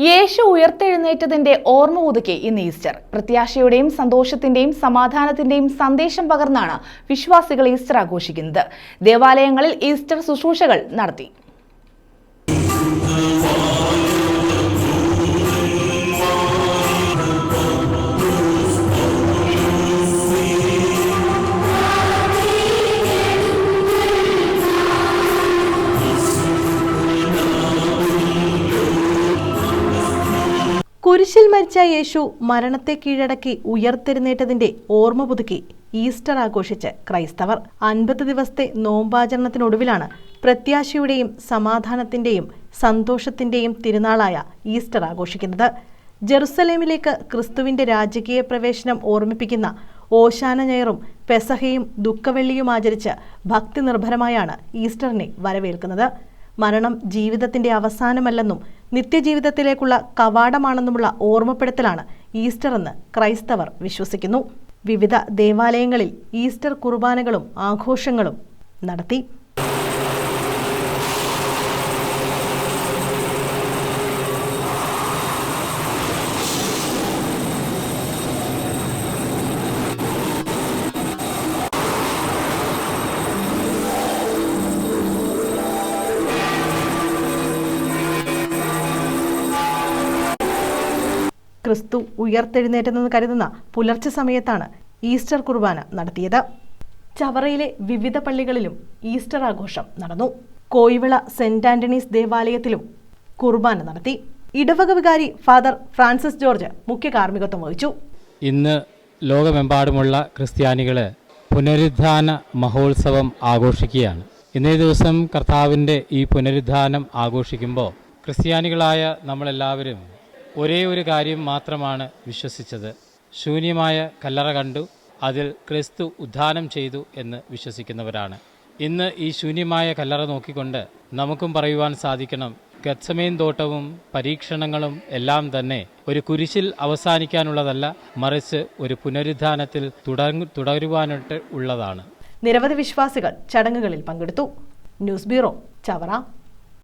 യേശു ഉയർത്തെഴുന്നേറ്റതിന്റെ ഓർമ്മ പുതുക്കി ഇന്ന് ഈസ്റ്റർ. പ്രത്യാശയുടെയും സന്തോഷത്തിന്റെയും സമാധാനത്തിന്റെയും സന്ദേശം പകർന്നാണ് വിശ്വാസികൾ ഈസ്റ്റർ ആഘോഷിക്കുന്നത്. ദേവാലയങ്ങളിൽ ഈസ്റ്റർ ശുശ്രൂഷകൾ നടത്തി. കുരിശിൽ മരിച്ച യേശു മരണത്തെ കീഴടക്കി ഉയർത്തെഴുന്നേറ്റതിന്റെ ഓർമ്മ പുതുക്കി ഈസ്റ്റർ ആഘോഷിച്ച് ക്രൈസ്തവർ. 50 ദിവസത്തെ നോമ്പാചരണത്തിനൊടുവിലാണ് പ്രത്യാശയുടെയും സമാധാനത്തിന്റെയും സന്തോഷത്തിന്റെയും തിരുനാളായ ഈസ്റ്റർ ആഘോഷിക്കുന്നത്. ജെറുസലേമിലേക്ക് ക്രിസ്തുവിന്റെ രാജകീയ പ്രവേശനം ഓർമ്മിപ്പിക്കുന്ന ഓശാന ഞായറും പെസഹയും ദുഃഖവെള്ളിയും ആചരിച്ച് ഭക്തി നിർഭരമായാണ് ഈസ്റ്ററിനെ വരവേൽക്കുന്നത്. മരണം ജീവിതത്തിന്റെ അവസാനമല്ലെന്നും നിത്യജീവിതത്തിലേക്കുള്ള കവാടമാണെന്നുമുള്ള ഓർമ്മപ്പെടുത്തലാണ് ഈസ്റ്റർ എന്ന് ക്രൈസ്തവർ വിശ്വസിക്കുന്നു. വിവിധ ദേവാലയങ്ങളിൽ ഈസ്റ്റർ കുർബാനകളും ആഘോഷങ്ങളും നടത്തി. ക്രിസ്തു ഉയർത്തെഴുന്നേറ്റെന്ന് കരുതുന്ന പുലർച്ചെ സമയത്താണ് ഈസ്റ്റർ കുർബാന നടത്തിയത്. ചവറയിലെ വിവിധ പള്ളികളിലും ഈസ്റ്റർ ആഘോഷം നടന്നു. കോയിവിള സെന്റ് ആന്റണീസ് ദേവാലയത്തിലും കുർബാന നടത്തി. ഇടവക വികാരി ഫാദർ ഫ്രാൻസിസ് ജോർജ് മുഖ്യ കാർമ്മികത്വം വഹിച്ചു. ഇന്ന് ലോകമെമ്പാടുമുള്ള ക്രിസ്ത്യാനികൾ പുനരുദ്ധാന മഹോത്സവം ആഘോഷിക്കുകയാണ്. ഇന്നേ ദിവസം കർത്താവിൻ്റെ ഈ പുനരുദ്ധാനം ആഘോഷിക്കുമ്പോൾ ക്രിസ്ത്യാനികളായ നമ്മളെല്ലാവരും ഒരേ ഒരു കാര്യം മാത്രമാണ് വിശ്വസിച്ചത്. ശൂന്യമായ കല്ലറ കണ്ടു, അതിൽ ക്രിസ്തു ഉദ്ധാനം ചെയ്തു എന്ന് വിശ്വസിക്കുന്നവരാണ്. ഇന്ന് ഈ ശൂന്യമായ കല്ലറ നോക്കിക്കൊണ്ട് നമുക്കും പറയുവാൻ സാധിക്കണം, ഗത്സമേൻ തോട്ടവും പരീക്ഷണങ്ങളും എല്ലാം തന്നെ ഒരു കുരിശിൽ അവസാനിക്കാനുള്ളതല്ല, മറിച്ച് ഒരു പുനരുദ്ധാനത്തിൽ തുടരുവാനായിട്ട് ഉള്ളതാണ്. നിരവധി വിശ്വാസികൾ ചടങ്ങുകളിൽ പങ്കെടുത്തു. News bureau, Chavara.